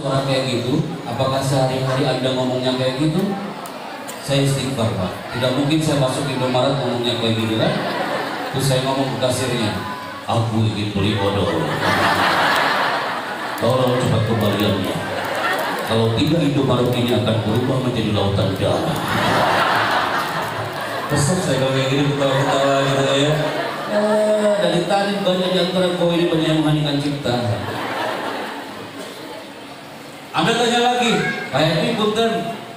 Orang kayak gitu, apakah sehari-hari Anda ngomongnya kayak gitu? Saya istighfar Pak, tidak mungkin saya masuk Indomaret ngomongnya kayak gitu kan? Terus saya ngomong ke kasirnya, aku ingin beli odol, tolong cepat kembaliannya, kalau tidak Indomaret ini akan berubah menjadi lautan darah. Kesel saya kalau kayak gini, ketawa-ketawa gitu ya. Dari tadi banyak di antara kau ini banyak yang menghancurkan cipta. Anda tanya lagi, kayak ini punten,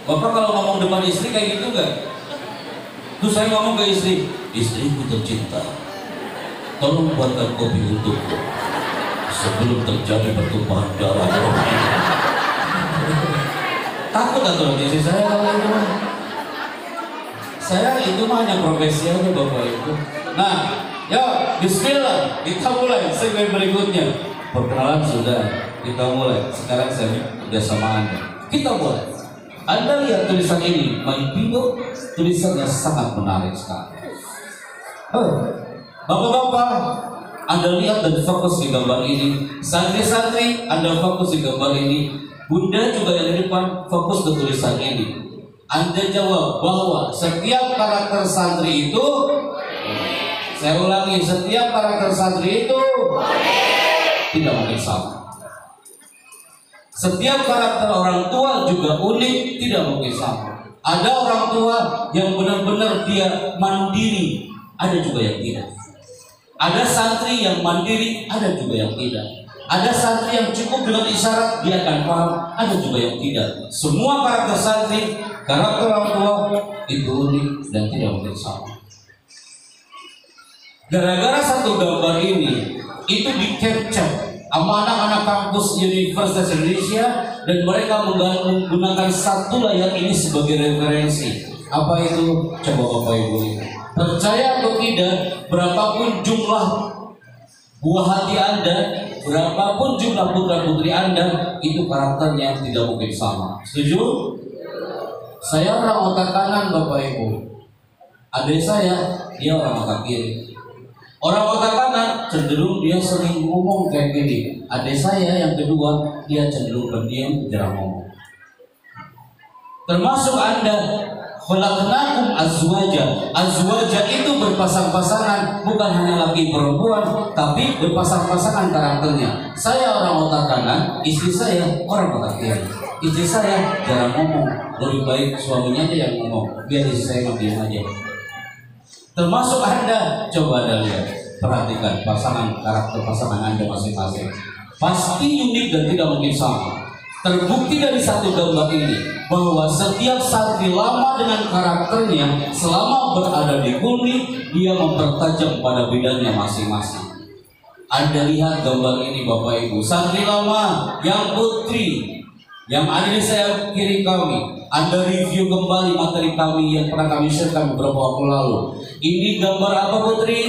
Bapak kalau ngomong depan istri kayak gitu nggak? Terus saya ngomong ke istri, istriku tercinta, tolong buatkan kopi untukku sebelum terjadi pertumpahan darah. Takut atau istri saya kalau itu mah? Saya itu mah hanya profesi aja Bapak Ibu. Nah, ya Bismillah, kita mulai segmen berikutnya. Perkenalan sudah, kita mulai. Sekarang saya udah sama Anda. Kita mulai. Anda lihat tulisan ini, My People, tulisannya sangat menarik sekali. Bapak-bapak, Anda lihat dan fokus di gambar ini. Santri-santri, Anda fokus di gambar ini. Bunda juga yang di depan fokus ke tulisan ini. Anda jawab bahwa setiap karakter santri itu, saya ulangi, setiap karakter santri itu tidak mungkin sama. Setiap karakter orang tua juga unik, tidak mungkin sama. Ada orang tua yang benar-benar dia mandiri, ada juga yang tidak. Ada santri yang mandiri, ada juga yang tidak. Ada santri yang cukup dengan isyarat dia akan paham, ada juga yang tidak. Semua karakter santri, karakter orang tua itu unik dan tidak mungkin sama. Gara-gara satu gambar ini itu di-capture sama anak-anak kampus Universitas Indonesia dan mereka menggunakan satu layar ini sebagai referensi. Apa itu? Coba Bapak Ibu lihat. Percaya atau tidak, berapapun jumlah buah hati Anda, berapapun jumlah putra putri Anda, itu karakternya tidak mungkin sama. Setuju? Saya orang otak kanan Bapak Ibu. Adik saya, dia orang otak kiri. Orang otak kanan cenderung dia sering ngomong kayak gini. Adik saya yang kedua, dia cenderung berdiam, jarang ngomong. Termasuk Anda, khalaqnakum azwaja. Azwaja itu berpasang-pasangan, bukan hanya laki perempuan, tapi berpasang-pasangan karakternya. Saya orang otak kanan, istri saya orang otak kiri. Istri saya jarang ngomong, lebih baik suaminya aja yang ngomong, biar istri saya diam aja. Termasuk Anda, coba Anda lihat, perhatikan karakter pasangan Anda masing-masing. Pasti unik dan tidak mungkin sama. Terbukti dari satu gambar ini bahwa setiap santri lama dengan karakternya selama berada di Kulmi, dia mempertajam pada bidangnya masing-masing. Anda lihat gambar ini Bapak Ibu, santri lama yang putri yang ada di sayap kiri kami. Anda review kembali materi kami yang pernah kami sharekan beberapa waktu lalu. Ini gambar apa putri?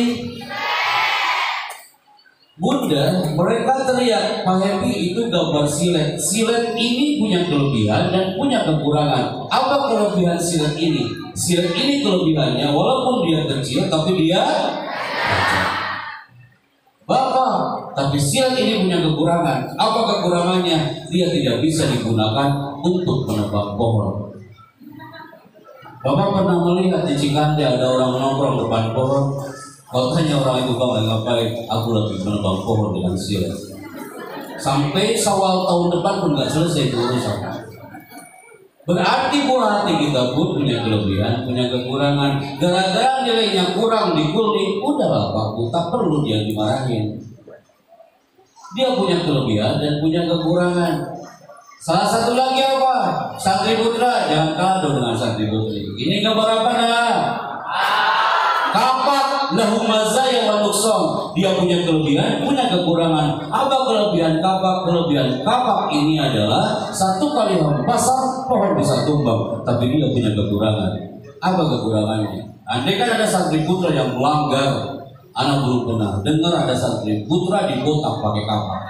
Bunda, mereka teriak, Pak Happy itu gambar silet. Silet ini punya kelebihan dan punya kekurangan. Apa kelebihan silet ini? Silet ini kelebihannya, walaupun dia kecil, tapi dia tajam. Bapak, tapi silet ini punya kekurangan. Apa kekurangannya? Dia tidak bisa digunakan untuk menebang pohon. Bapak pernah melihat di Cikande ada orang nongkrong depan pohon. Kalau tanya orang itu, Bang, ngapain? Aku lagi menebang pohon dengan silet. Sampai Syawal tahun depan pun nggak selesai itu urusan. Berarti buah hati kita pun punya kelebihan, punya kekurangan. Gara-gara nilainya kurang di Kulmi, udahlah Pak, tak perlu dia dimarahin. Dia punya kelebihan dan punya kekurangan. Salah satu lagi apa? Santri putra, jangan kado dengan santri putri. Ini gambar apa dah? Kapak lahu mazaya wa nuqsan. Dia punya kelebihan, punya kekurangan. Apa kelebihan kapak? Kelebihan kapak ini adalah satu kali hempasan pohon bisa tumbang, tapi dia punya kekurangan. Apa kekurangannya? Andai kan ada santri putra yang melanggar, anak belum pernah dengar ada santri putra dibotak pakai kapak.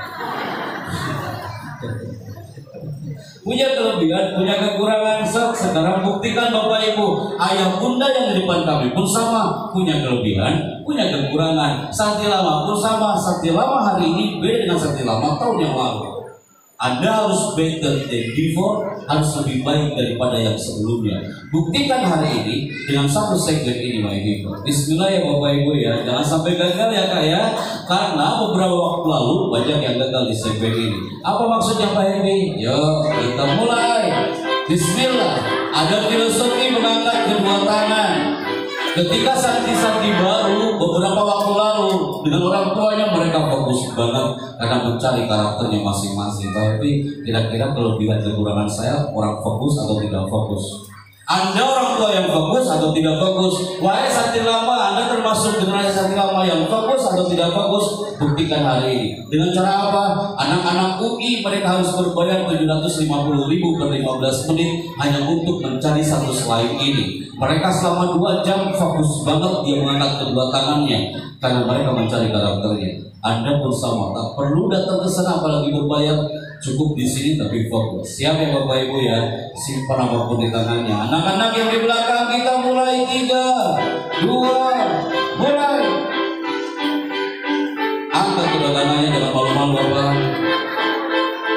Punya kelebihan, punya kekurangan. Sekarang buktikan Bapak Ibu, ayah bunda yang di depan kami pun sama, punya kelebihan, punya kekurangan. Santri lama pun sama, santri lama hari ini beda dengan santri lama tahun yang lalu. Anda harus better than before, harus lebih baik daripada yang sebelumnya. Buktikan hari ini dengan satu segmen ini, my people. Bismillah ya Bapak Ibu ya, jangan sampai gagal ya Kak ya. Karena beberapa waktu lalu banyak yang gagal di segmen ini. Apa maksudnya Pak Henry? Yuk kita mulai. Bismillah. Ada filosofi mengangkat kedua tangan. Ketika santri-santri baru beberapa waktu lalu dengan orang tuanya mereka fokus banget karena mencari karakternya masing-masing. Tapi kira-kira kalau dilihat kekurangan saya, orang fokus atau tidak fokus? Anda orang tua yang fokus atau tidak fokus? Wahai santri lama, Anda termasuk generasi santri lama yang fokus atau tidak fokus? Buktikan hari ini. Dengan cara apa? Anak-anak UI mereka harus berbayar 750.000 per 15 menit hanya untuk mencari satu slide ini. Mereka selama 2 jam fokus banget dia mengangkat kedua tangannya karena mereka mencari karakternya. Anda pun sama, tak perlu datang ke sana apalagi berbayar. Cukup di sini tapi fokus. Siap ya Bapak Ibu ya? Simpan apapun di tangannya. Anak-anak yang di belakang kita mulai 3, 2, mulai. Angkat kedua tangannya dengan malu-malu Bapak.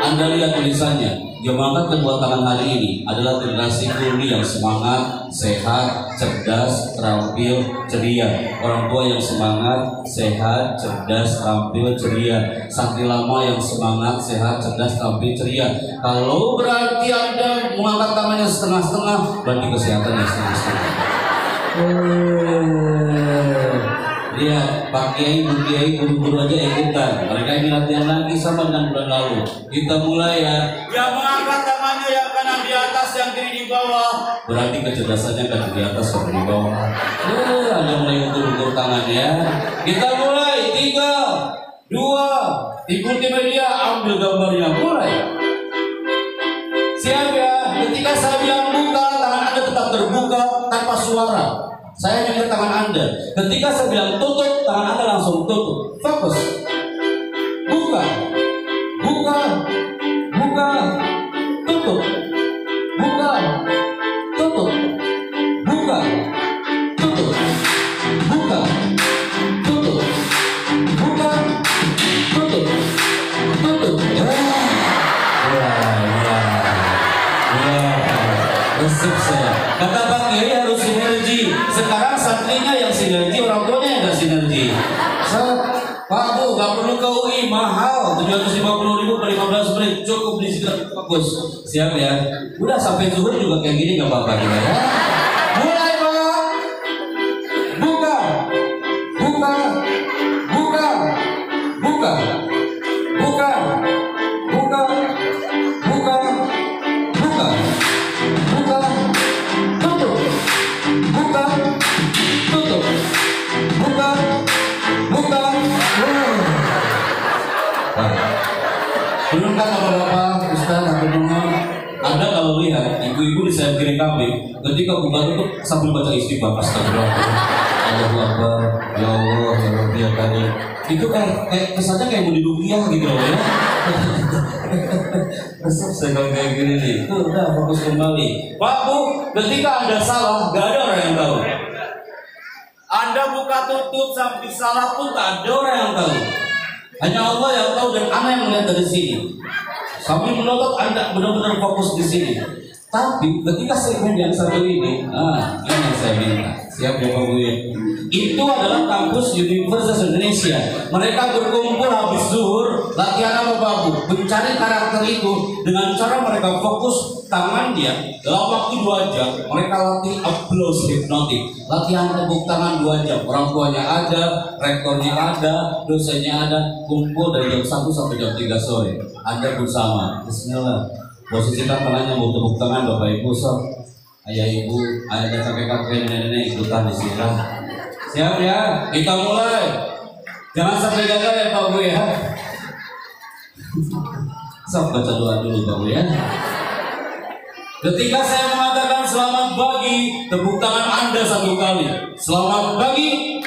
Anda lihat tulisannya. Yang mengangkat kedua tangan hari ini adalah generasi kurni yang semangat, sehat, cerdas, terampil, ceria. Orang tua yang semangat, sehat, cerdas, terampil, ceria. Santri lama yang semangat, sehat, cerdas, terampil, ceria. Kalau berarti Anda mengangkat tangannya setengah-setengah, berarti kesehatannya setengah-setengah. Lihat, Pak Kiai, Bu Kiai, guru-guru aja ikutan. Mereka ini latihan lagi sama dengan bulan lalu. Kita mulai ya. Yang mengangkat tangannya yang kanan di atas, yang kiri di bawah. Berarti kecerdasannya kan di atas atau di bawah. Anda mulai ukur-ukur tangan ya. Kita mulai 3, 2, ikuti media, ambil gambarnya, mulai. Siap ya. Ketika saya bilang buka, tangan Anda tetap terbuka tanpa suara. Saya nyengir tangan Anda. Ketika saya bilang tutup, tangan Anda langsung tutup. Fokus. Buka. Buka. Buka. Tutup. Buka. Tutup. Buka. Tutup. Buka. Tutup. Buka. Tutup. Tutup. Resep saya. Kata Pak Kiai harus sinergi. Sekarang santrinya yang sinergi, orang tuanya yang gak sinergi. Pak Bu, gak perlu ke UI, mahal 750.000 per 15 menit. Cukup di situ fokus. Siap ya. Udah sampai zuhur juga kayak gini gak apa-apa kita ya. Mulai Pak. Buka. Buka. Buka. Buka. Buka. Buka. Buka. Buka. Buka. Tutup. Buka. Tutup. Buka. Buka. Belum kan bapak-bapak, Ustaz, aku dengar. Anda kalau lihat ibu-ibu di sayap kiri kambing, ketika buka tutup sambil baca istighfar, astagfirullah, Allahu Akbar, ya Allah, ya Rabbi ya Karim. Itu kayak kesannya kayak mau diruqyah gitu loh ya. Resep saya kalau kayak gini nih, tuh udah fokus kembali. Pak Bu, ketika Anda salah, gak ada orang yang tahu. Anda buka tutup sampai salah pun tak ada orang yang tahu. Hanya Allah yang tahu dan Anda yang melihat dari sini. Sambil menutup Anda benar-benar fokus di sini. Tapi ketika segmen yang satu ini, ini yang saya minta. Siap ya Pak Bu ya? Itu adalah kampus Universitas Indonesia. Mereka berkumpul habis zuhur, latihan apa Pak Bu? Mencari karakter itu dengan cara mereka fokus tangannya dalam waktu 2 jam. Mereka latih applause hipnotik. Latihan tepuk tangan 2 jam. Orang tuanya ada, rektornya ada, dosennya ada. Kumpul dari jam 1 sampai jam 3 sore. Anda bersama. Bismillah. Posisikan tangannya mau tepuk tangan Bapak Ibu sob. Ayah Ibu, ayah dan kakek-kakek nenek-nenek ikutan di sini. Siap ya, kita mulai. Jangan sampai gagal ya Pak Bu ya. Sob baca doa dulu Pak Bu ya. Ketika saya mengatakan selamat pagi, tepuk tangan Anda 1 kali. Selamat pagi.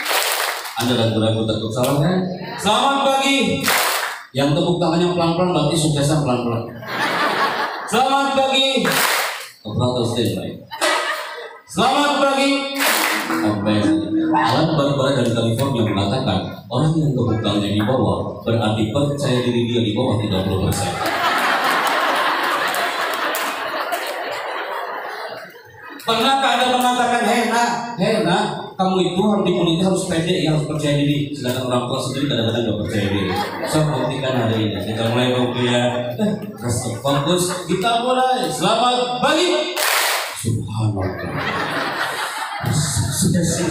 Anda ragu-ragu takut salah kan? Selamat pagi. Yang tepuk tangannya pelan-pelan berarti suksesnya pelan-pelan. Selamat pagi. Operator standby. Selamat pagi. Alat baru-baru dari California mengatakan orang yang tepuk tangannya di bawah berarti percaya diri dia di bawah 30%. Pernahkah Anda mengatakan, Hena, kamu itu harus dikuliti, harus pede, harus percaya diri. Sedangkan orang tua sendiri kadang-kadang gak percaya diri. So, buktikan hari ini. Kita mulai ya. Fokus, kita mulai. Selamat pagi. Subhanallah. Sudah sih.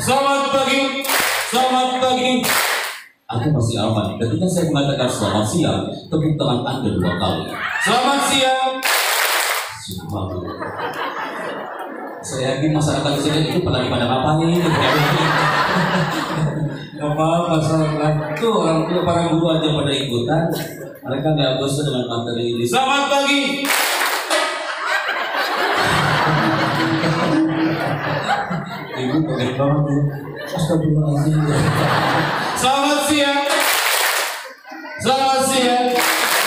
Selamat pagi. Selamat pagi. Aku masih aman. Ketika saya mengatakan selamat siang, tepuk tangan Anda 2 kali. Selamat siang. Subhanallah. Saya yakin masyarakat di sini itu pada ngapain? Gak apa-apa, salah. Tuh orang tua para guru aja pada ikutan. Mereka nggak bosan dengan materi ini. Selamat pagi. Ibu kaget banget ya. Astagfirullahaladzim. Selamat siang. Selamat siang.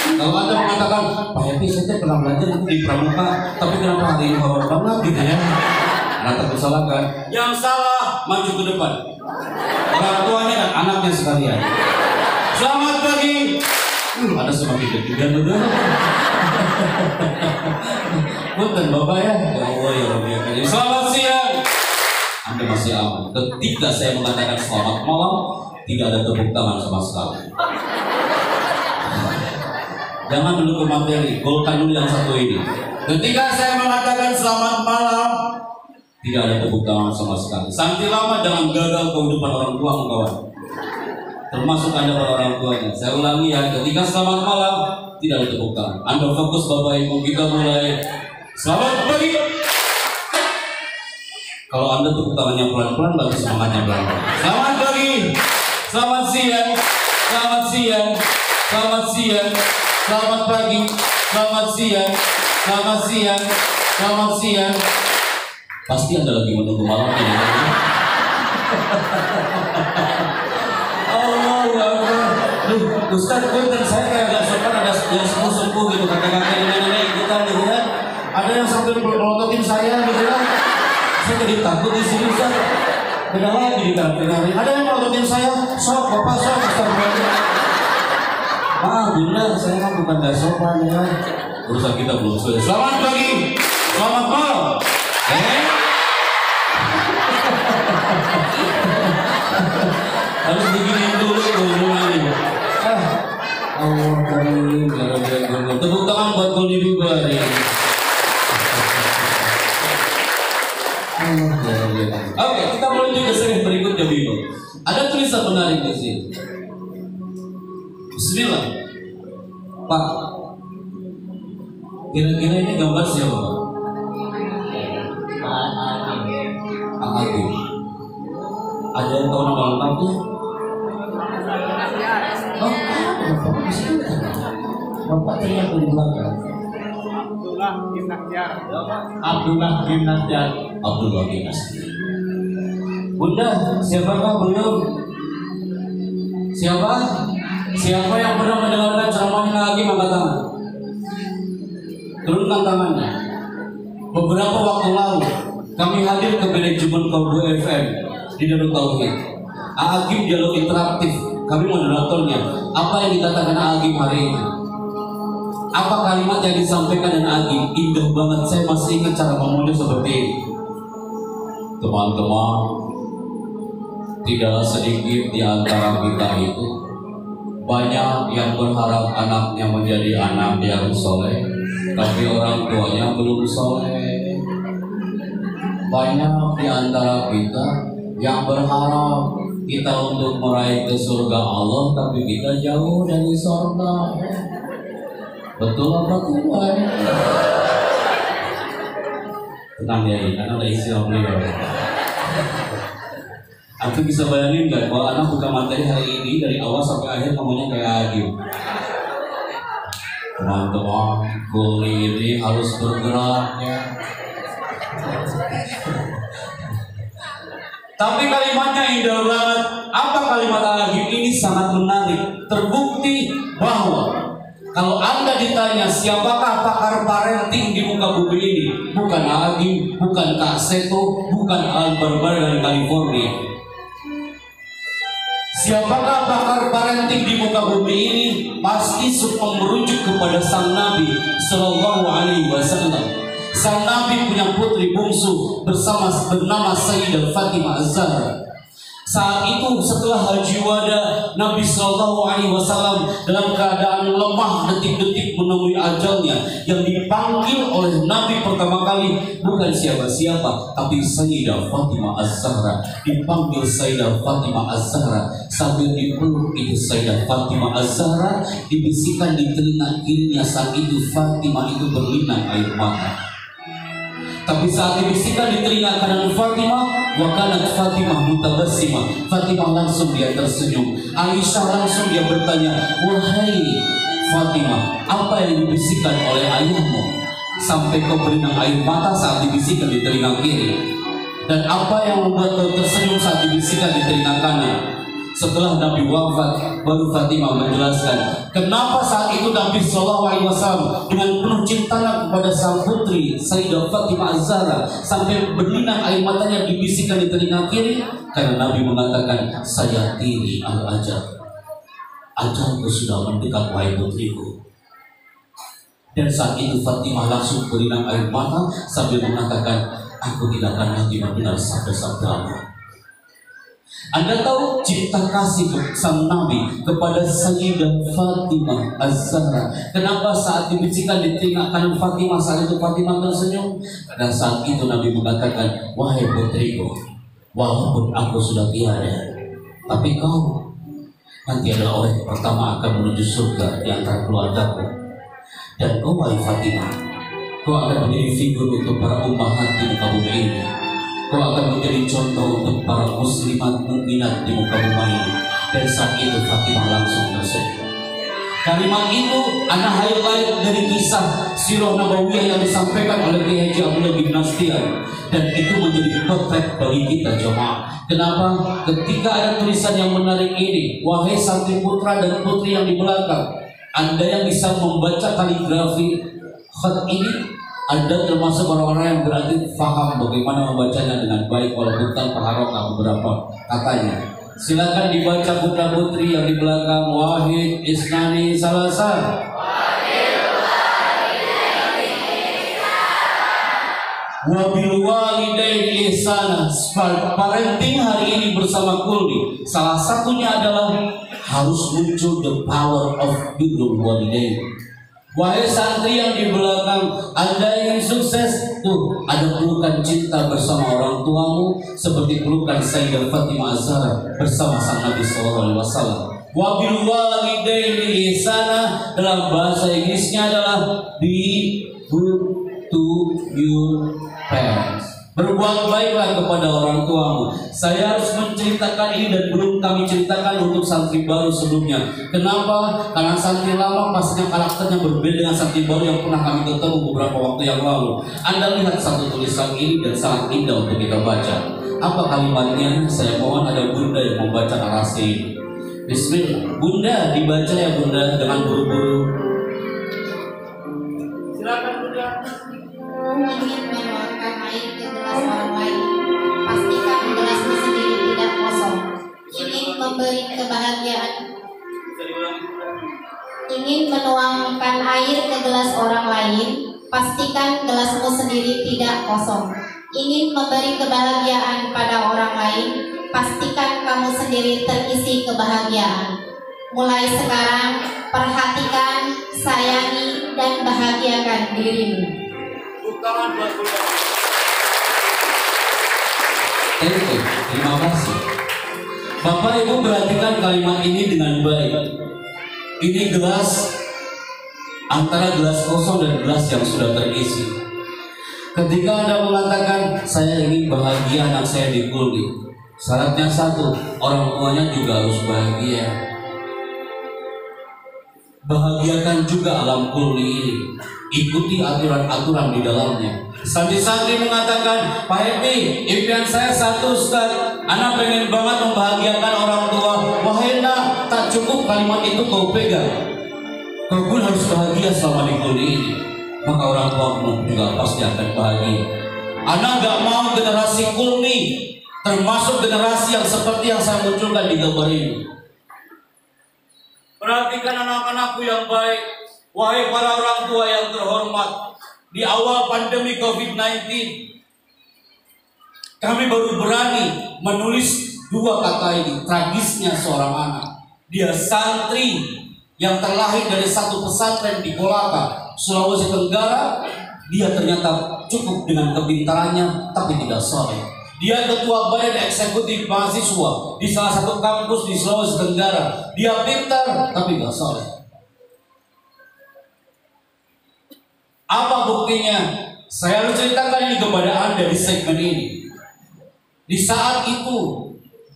Kalau Anda mengatakan, Pak Happy, saya pernah belajar di pramuka, tapi kenapa hari ini horor banget gitu ya? Anda tersalahkan. Yang salah, maju ke depan. Orang tuanya dan anaknya sekalian. Selamat pagi. Ada semakin deg-degan betul. Punten Bapak ya. Ya Allah ya Rabbi. Selamat siang. Anda masih aman. Ketika saya mengatakan selamat malam, tidak ada tepuk tangan sama sekali. Jangan dulu ke materi, golkan dulu yang satu ini. Ketika saya mengatakan selamat malam, tidak ada tepuk tangan sama sekali. Santi lama jangan gagal kehidupan orang tua kawan. Termasuk Anda para orang tuanya. Saya ulangi ya, ketika selamat malam, tidak ada tepuk tangan. Anda fokus Bapak Ibu, kita mulai. Selamat pagi. Kalau Anda tepuk tangannya pelan-pelan, baru semangatnya pelan-pelan. Selamat pagi. Selamat siang. Selamat siang. Selamat siang. Selamat pagi, selamat siang, selamat siang, selamat siang. Pasti Anda lagi menunggu malam ini. Allah, Ustaz, dan saya kayak gak sopan ada yang sepuh-sepuh gitu, kakek-kakek nenek-nenek ikutan gitu kan. Ada yang sambil melototin saya gitu kan. Saya jadi takut di sini Ustaz. Beda lagi di hari. Ada yang melototin saya, sok, bapak sok, Ustaz. Benar, saya kan bukan gak sopan ya. Urusan kita belum selesai. Selamat pagi, selamat malam. Harus diginiin dulu ini. Allah karim, gara-gara tepuk tangan buat Goldi Bibari. Oke, kita menuju ke seri berikutnya Bimo. Ada tulisan menarik di sini. Bismillah. Pak, kira-kira ini gambar siapa Pak? Agim. Ada yang tahu nama lengkapnya? Oh, Bapak di sini. Bapak terlihat di belakang. Abdullah bin Najar. Bunda, siapakah belum? Siapa yang pernah mendengarkan ceramahnya lagi angkat tangan? Turunkan tangannya. Beberapa waktu lalu kami hadir ke manajemen Kolbu FM di Darut Tauhid. Agim dialog interaktif. Kami moderatornya. Apa yang dikatakan Agim hari ini? Apa kalimat yang disampaikan dan Agim? Indah banget. Saya masih ingat cara ngomongnya seperti ini. Teman-teman, tidak sedikit di antara kita itu banyak yang berharap anaknya menjadi anak yang soleh, tapi orang tuanya belum soleh. Banyak di antara kita yang berharap kita untuk meraih ke surga Allah, tapi kita jauh dari surga. Betul apa tidak? Tenang ya, karena ada istilah beliau. Aku bisa bayangin nggak kalau anak buka materi hari ini dari awal sampai akhir ngomongnya kayak Agim. Teman-teman, kuli ini harus bergerak ya. Tapi kalimatnya indah banget. Apa kalimat Agim ini sangat menarik. Terbukti bahwa kalau Anda ditanya siapakah pakar parenting di muka bumi ini, bukan Agim, bukan Kak Seto, bukan Al-Barbar dari California. Siapakah pakar parenting di muka bumi ini? Pasti semua merujuk kepada sang Nabi Sallallahu Alaihi Wasallam. Sang Nabi punya putri bungsu bernama Sayyidah Fatimah Az-Zahra. Saat itu setelah haji wada, Nabi SAW dalam keadaan lemah detik-detik menemui ajalnya, yang dipanggil oleh Nabi pertama kali bukan siapa-siapa tapi Sayyidah Fatimah Az-Zahra. Dipanggil Sayyidah Fatimah Az-Zahra, sambil dipeluk itu Sayyidah Fatimah Az-Zahra, dibisikkan di telinga kirinya saat itu Fatimah itu berlinang air mata. Tapi saat dibisikkan di telinga kanan Fatimah, wakanat Fatimah mutabassimah, Fatimah langsung dia tersenyum. Aisyah langsung dia bertanya, wahai Fatimah, apa yang dibisikkan oleh ayahmu sampai kau berlinang air mata saat dibisikkan di telinga kiri? Dan apa yang membuat kau tersenyum saat dibisikkan di telinga kanan? Setelah Nabi wafat, baru Fatimah menjelaskan kenapa saat itu Nabi SAW dengan penuh cintanya kepada sang putri Sayyidah Fatimah Az-Zahra sampai berlinang air matanya dibisikkan di telinga kiri, karena Nabi mengatakan, saya tiri al-ajal, ajalku sudah mendekat wahai putriku. Dan saat itu Fatimah langsung berlinang air mata sambil mengatakan, aku tidak akan lagi mendengar sabda-sabdamu. Anda tahu cinta kasih sang Nabi kepada Sayyidah Fatimah Az-Zahra. Kenapa saat dibisikkan di telinga kanan Fatimah, saat itu Fatimah tersenyum? Dan saat itu Nabi mengatakan, wahai putriku, walaupun aku sudah tiada, tapi kau nanti adalah orang yang pertama akan menuju surga di antara keluargaku. Dan kau wahai Fatimah, kau akan menjadi figur untuk para ummahat di muka bumi ini. Kau akan menjadi contoh untuk para muslimat mukminat di muka bumi ini. Dan saat itu Fatimah langsung tersenyum. Kalimat itu ada highlight dari kisah sirah nabawiyah yang disampaikan oleh Kiai Haji Abdullah bin Nastian. Dan itu menjadi potret bagi kita jemaah. Kenapa? Ketika ada tulisan yang menarik ini, wahai santri putra dan putri yang di belakang, Anda yang bisa membaca kaligrafi khat ini, Anda termasuk orang-orang yang berarti faham bagaimana membacanya dengan baik walaupun tanpa harokah beberapa katanya. Silakan dibaca putra putri yang di belakang. Wahid, Isnani, Salasa. Wabil walidaini ihsana. Parenting hari ini bersama Kulli, salah satunya adalah harus muncul the power of birrul walidain. Wahai santri yang di belakang, Anda ingin sukses, tuh ada pelukan cinta bersama orang tuamu seperti pelukan Sayyidah Fatimah Az-Zahra bersama sang Nabi SAW. Wabil walidaini ihsana dalam bahasa Inggrisnya adalah be good to your parents. Berbuat baiklah kepada orang tuamu. Saya harus menceritakan ini dan belum kami ceritakan untuk santri baru sebelumnya. Kenapa? Karena santri lama pastinya karakternya berbeda dengan santri baru yang pernah kami ketemu beberapa waktu yang lalu. Anda lihat satu tulisan ini dan sangat indah untuk kita baca. Apa kalimatnya? Saya mohon ada bunda yang membaca narasi ini. Bismillah. Bunda, dibaca ya bunda, dengan buru-buru. Silakan bunda. Ingin menuangkan air ke gelas orang lain, pastikan gelasmu sendiri tidak kosong. Ingin memberi kebahagiaan, ingin menuangkan air ke gelas orang lain, pastikan gelasmu sendiri tidak kosong. Ingin memberi kebahagiaan pada orang lain, pastikan kamu sendiri terisi kebahagiaan. Mulai sekarang, perhatikan, sayangi, dan bahagiakan dirimu. Terima kasih. Bapak Ibu perhatikan kalimat ini dengan baik. Ini gelas, antara gelas kosong dan gelas yang sudah terisi. Ketika Anda mengatakan saya ingin bahagia anak saya di Kulli, syaratnya satu, orang tuanya juga harus bahagia. Bahagiakan juga alam Kulli ini. Ikuti aturan-aturan di dalamnya. Santri-santri mengatakan, Pak Happy, impian saya satu Ustaz, anak pengen banget membahagiakan orang tua. Wahai nak, tak cukup kalimat itu kau pegang. Kau pun harus bahagia selama di Kulli ini. Maka orang tua pun juga pasti akan bahagia. Anak gak mau generasi Kulli, termasuk generasi yang seperti yang saya munculkan di gambar ini. Perhatikan anak-anakku yang baik. Wahai para orang tua yang terhormat, di awal pandemi COVID-19, kami baru berani menulis dua kata ini. Tragisnya seorang anak. Dia santri yang terlahir dari satu pesantren di Kolaka, Sulawesi Tenggara. Dia ternyata cukup dengan kepintarannya, tapi tidak soleh. Dia ketua badan eksekutif mahasiswa di salah satu kampus di Sulawesi Tenggara. Dia pintar, tapi tidak soleh. Apa buktinya? Saya harus ceritakan ini kepada Anda di segmen ini. Di saat itu,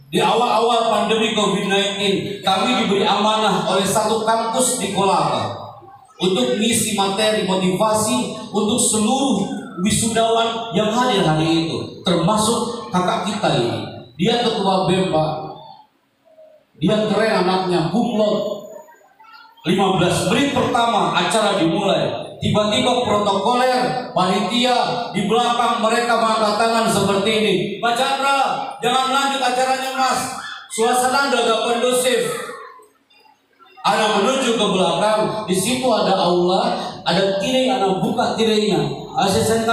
di awal-awal pandemi COVID-19, kami diberi amanah oleh satu kampus di Kolaka untuk mengisi materi motivasi untuk seluruh wisudawan yang hadir hari itu, termasuk kakak kita ini. Dia ketua BEM, Pak. Dia keren anaknya, kumlot. 15 menit pertama acara dimulai. Tiba-tiba protokoler, panitia di belakang mereka mengangkat tangan seperti ini. Pak Chandra, jangan lanjut acaranya, Mas. Suasana udah gak kondusif. Ana menuju ke belakang. Di situ ada aula, ada tirai, Ana buka tirainya. Asisten kami